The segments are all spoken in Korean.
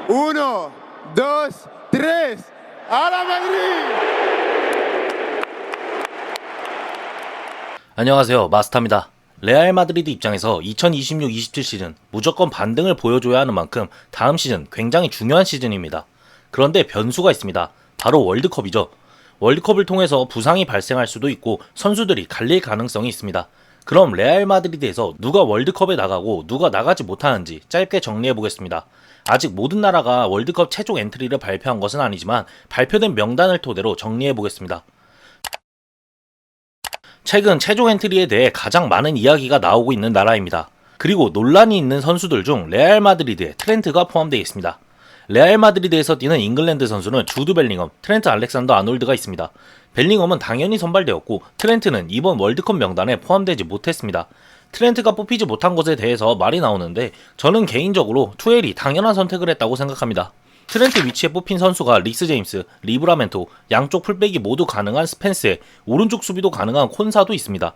Uno, dos, tres. ¡A la Madrid! 안녕하세요, 마스터입니다. 레알 마드리드 입장에서 2026-27 시즌 무조건 반등을 보여줘야 하는 만큼 다음 시즌 굉장히 중요한 시즌입니다. 그런데 변수가 있습니다. 바로 월드컵이죠. 월드컵을 통해서 부상이 발생할 수도 있고 선수들이 갈릴 가능성이 있습니다. 그럼 레알 마드리드에서 누가 월드컵에 나가고 누가 나가지 못하는지 짧게 정리해 보겠습니다. 아직 모든 나라가 월드컵 최종 엔트리를 발표한 것은 아니지만 발표된 명단을 토대로 정리해 보겠습니다. 최근 최종 엔트리에 대해 가장 많은 이야기가 나오고 있는 나라입니다. 그리고 논란이 있는 선수들 중 레알 마드리드의 트렌트가 포함되어 있습니다. 레알 마드리드에서 뛰는 잉글랜드 선수는 주드 벨링엄, 트렌트 알렉산더 아놀드가 있습니다. 벨링엄은 당연히 선발되었고 트렌트는 이번 월드컵 명단에 포함되지 못했습니다. 트렌트가 뽑히지 못한 것에 대해서 말이 나오는데 저는 개인적으로 투엘이 당연한 선택을 했다고 생각합니다. 트렌트 위치에 뽑힌 선수가 리스 제임스, 리브라멘토, 양쪽 풀백이 모두 가능한 스펜스에 오른쪽 수비도 가능한 콘사도 있습니다.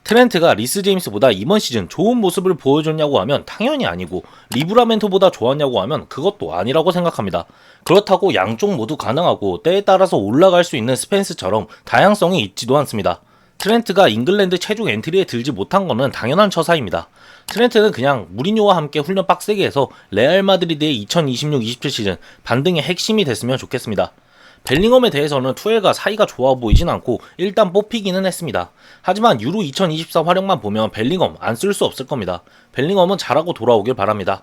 트렌트가 리스 제임스보다 이번 시즌 좋은 모습을 보여줬냐고 하면 당연히 아니고 리브라멘토보다 좋았냐고 하면 그것도 아니라고 생각합니다. 그렇다고 양쪽 모두 가능하고 때에 따라서 올라갈 수 있는 스펜스처럼 다양성이 있지도 않습니다. 트렌트가 잉글랜드 최종 엔트리에 들지 못한 것은 당연한 처사입니다. 트렌트는 그냥 무리뉴와 함께 훈련 빡세게 해서 레알 마드리드의 2026-27 시즌 반등의 핵심이 됐으면 좋겠습니다. 벨링엄에 대해서는 투엘과 사이가 좋아 보이진 않고 일단 뽑히기는 했습니다. 하지만 유로 2024 활약만 보면 벨링엄 안 쓸 수 없을 겁니다. 벨링엄은 잘하고 돌아오길 바랍니다.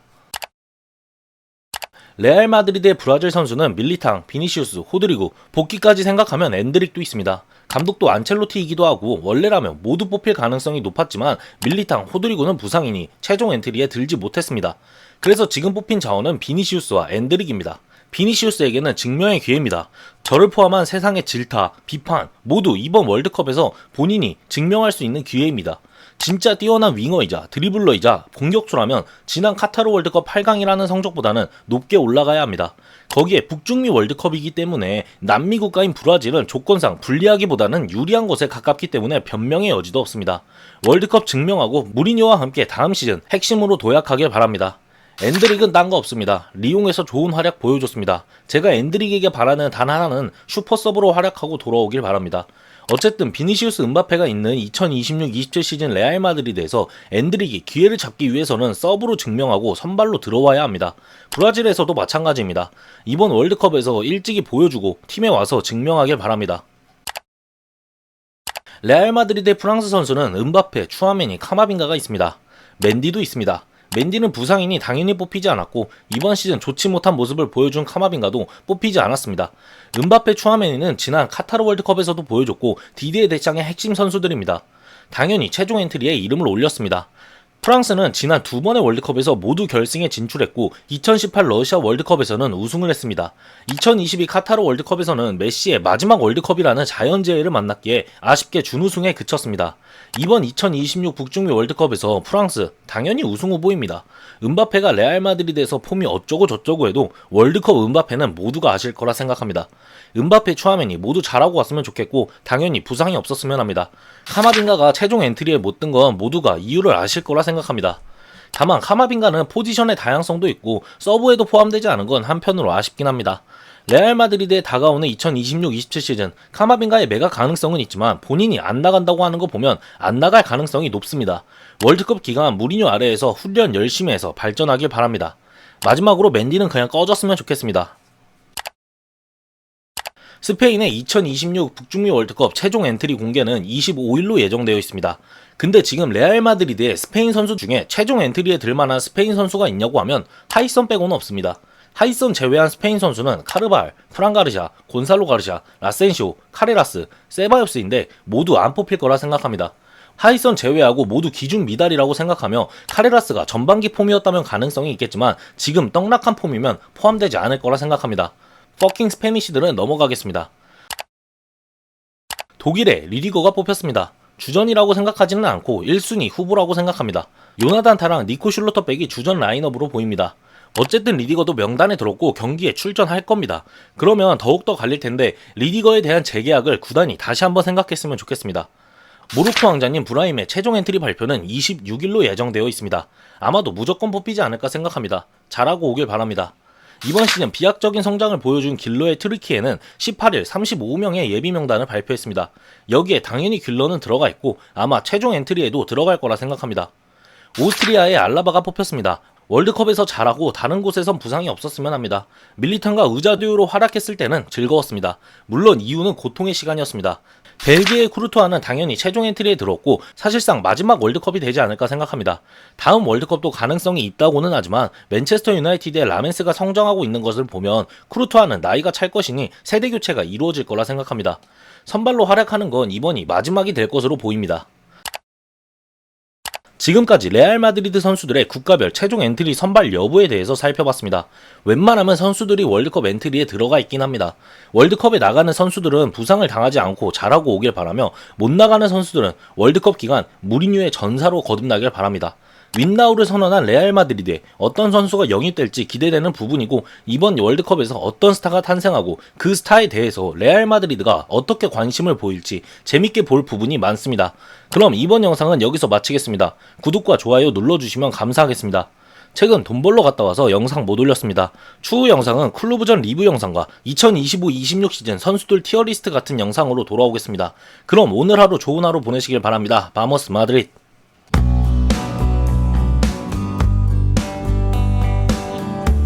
레알 마드리드의 브라질 선수는 밀리탕, 비니시우스, 호드리고, 복귀까지 생각하면 엔드릭도 있습니다. 감독도 안첼로티이기도 하고 원래라면 모두 뽑힐 가능성이 높았지만 밀리탕, 호드리고는 부상이니 최종 엔트리에 들지 못했습니다. 그래서 지금 뽑힌 자원은 비니시우스와 엔드릭입니다. 비니시우스에게는 증명의 기회입니다. 저를 포함한 세상의 질타, 비판 모두 이번 월드컵에서 본인이 증명할 수 있는 기회입니다. 진짜 뛰어난 윙어이자 드리블러이자 공격수라면 지난 카타르 월드컵 8강이라는 성적보다는 높게 올라가야 합니다. 거기에 북중미 월드컵이기 때문에 남미 국가인 브라질은 조건상 불리하기보다는 유리한 것에 가깝기 때문에 변명의 여지도 없습니다. 월드컵 증명하고 무리뉴와 함께 다음 시즌 핵심으로 도약하길 바랍니다. 엔드릭은 딴 거 없습니다. 리옹에서 좋은 활약 보여줬습니다. 제가 엔드릭에게 바라는 단 하나는 슈퍼서브로 활약하고 돌아오길 바랍니다. 어쨌든 비니시우스 음바페가 있는 2026-27 시즌 레알 마드리드에서 엔드릭이 기회를 잡기 위해서는 서브로 증명하고 선발로 들어와야 합니다. 브라질에서도 마찬가지입니다. 이번 월드컵에서 일찍이 보여주고 팀에 와서 증명하길 바랍니다. 레알 마드리드의 프랑스 선수는 음바페, 추아메니, 카마빈가가 있습니다. 맨디도 있습니다. 맨디는 부상이니 당연히 뽑히지 않았고 이번 시즌 좋지 못한 모습을 보여준 카마빈가도 뽑히지 않았습니다. 음바페, 추아메니는 지난 카타르 월드컵에서도 보여줬고 디디에 대샹의 핵심 선수들입니다. 당연히 최종 엔트리에 이름을 올렸습니다. 프랑스는 지난 두 번의 월드컵에서 모두 결승에 진출했고 2018 러시아 월드컵에서는 우승을 했습니다. 2022 카타르 월드컵에서는 메시의 마지막 월드컵이라는 자연재해를 만났기에 아쉽게 준우승에 그쳤습니다. 이번 2026 북중미 월드컵에서 프랑스 당연히 우승 후보입니다. 음바페가 레알 마드리드에서 폼이 어쩌고 저쩌고 해도 월드컵 음바페는 모두가 아실 거라 생각합니다. 음바페, 추아메니 모두 잘하고 왔으면 좋겠고 당연히 부상이 없었으면 합니다. 카마빈가가 최종 엔트리에 못 든 건 모두가 이유를 아실 거라 생각합니다. 다만 카마빈가는 포지션의 다양성도 있고 서브에도 포함되지 않은 건 한편으로 아쉽긴 합니다. 레알 마드리드에 다가오는 2026-27 시즌 카마빈가의 메가 가능성은 있지만 본인이 안 나간다고 하는 거 보면 안 나갈 가능성이 높습니다. 월드컵 기간 무리뉴 아래에서 훈련 열심히 해서 발전하길 바랍니다. 마지막으로 맨디는 그냥 꺼졌으면 좋겠습니다. 스페인의 2026 북중미 월드컵 최종 엔트리 공개는 25일로 예정되어 있습니다. 근데 지금 레알 마드리드의 스페인 선수 중에 최종 엔트리에 들만한 스페인 선수가 있냐고 하면 하이선 빼고는 없습니다. 하이선 제외한 스페인 선수는 카르발, 프란 가르샤, 곤살로 가르샤, 라센시오, 카레라스, 세바요스인데 모두 안 뽑힐 거라 생각합니다. 하이선 제외하고 모두 기준 미달이라고 생각하며 카레라스가 전반기 폼이었다면 가능성이 있겠지만 지금 떡락한 폼이면 포함되지 않을 거라 생각합니다. 퍼킹 스페니시들은 넘어가겠습니다. 독일의 리디거가 뽑혔습니다. 주전이라고 생각하지는 않고 1순위 후보라고 생각합니다. 요나단 타랑 니코 슐로터백이 주전 라인업으로 보입니다. 어쨌든 리디거도 명단에 들었고 경기에 출전할 겁니다. 그러면 더욱더 갈릴 텐데 리디거에 대한 재계약을 구단이 다시 한번 생각했으면 좋겠습니다. 모로코 왕자님 브라임의 최종 엔트리 발표는 26일로 예정되어 있습니다. 아마도 무조건 뽑히지 않을까 생각합니다. 잘하고 오길 바랍니다. 이번 시즌 비약적인 성장을 보여준 길러의 트리키에는 18일 35명의 예비 명단을 발표했습니다. 여기에 당연히 길러는 들어가 있고 아마 최종 엔트리에도 들어갈 거라 생각합니다. 오스트리아의 알라바가 뽑혔습니다. 월드컵에서 잘하고 다른 곳에선 부상이 없었으면 합니다. 밀리탄과 의자듀오로 활약했을 때는 즐거웠습니다. 물론 이유는 고통의 시간이었습니다. 벨기에의 쿠르투아는 당연히 최종 엔트리에 들었고 사실상 마지막 월드컵이 되지 않을까 생각합니다. 다음 월드컵도 가능성이 있다고는 하지만 맨체스터 유나이티드의 라멘스가 성장하고 있는 것을 보면 쿠르투아는 나이가 찰 것이니 세대 교체가 이루어질 거라 생각합니다. 선발로 활약하는 건 이번이 마지막이 될 것으로 보입니다. 지금까지 레알 마드리드 선수들의 국가별 최종 엔트리 선발 여부에 대해서 살펴봤습니다. 웬만하면 선수들이 월드컵 엔트리에 들어가 있긴 합니다. 월드컵에 나가는 선수들은 부상을 당하지 않고 잘하고 오길 바라며 못 나가는 선수들은 월드컵 기간 무리뉴의 전사로 거듭나길 바랍니다. 윈나우를 선언한 레알 마드리드에 어떤 선수가 영입될지 기대되는 부분이고 이번 월드컵에서 어떤 스타가 탄생하고 그 스타에 대해서 레알 마드리드가 어떻게 관심을 보일지 재밌게 볼 부분이 많습니다. 그럼 이번 영상은 여기서 마치겠습니다. 구독과 좋아요 눌러주시면 감사하겠습니다. 최근 돈 벌러 갔다 와서 영상 못 올렸습니다. 추후 영상은 클로브전 리뷰 영상과 2025-26 시즌 선수들 티어리스트 같은 영상으로 돌아오겠습니다. 그럼 오늘 하루 좋은 하루 보내시길 바랍니다. 바모스 마드리드.